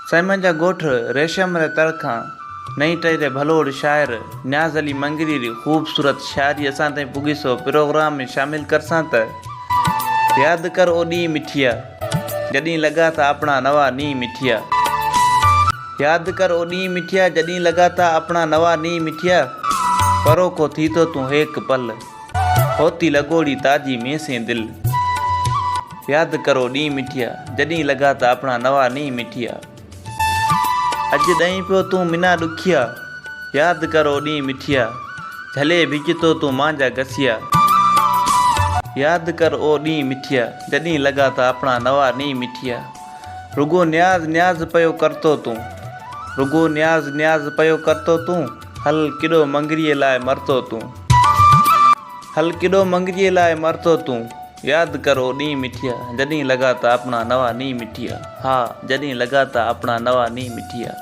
Simon जा गोठ रेशम रे तड़खां नई टई रे भलोड़ शायर न्याज अली मंगरी री खूबसूरत शायरी असां ताईं पुगी सो प्रोग्राम में शामिल करसां त याद कर ओ ॾींहुं मिठिया जॾहिं लॻा था अपना नवा नींहुं मिठिया। याद कर ओ ॾींहुं मिठिया जॾहिं लॻा था अपना नवा नींहुं मिठिया। परो को थी तो तूं हेक पल होती लगोड़ी ताजी में से दिल। याद करो ॾींहुं मिठिया जॾहिं लॻा था अपना नवा नींहुं मिठिया। अॼु ॾहीं पियो तूं मिना ॾुखिया याद करो ॾींहुं मिठिया झले भिजतो तूं मांजा गसिया। याद कर ओ ॾींहुं मिठिया जॾहिं लॻा था अपना नवा नींहुं मिठिया। रुगो न्याज़ न्याज़ पयो करतो तूं रुगो न्याज़ न्याज़ पयो करतो तूं हल किॾो मंगरीअ लाइ मरतो तूं हल किॾो मंगरीअ लाइ मरतो तूं। याद करो ॾींहुं मिठिया जॾहिं लॻा था अपना नवा नींहुं मिठिया। हाँ जॾहिं लॻा था अपना नवा नींहुं मिठिया।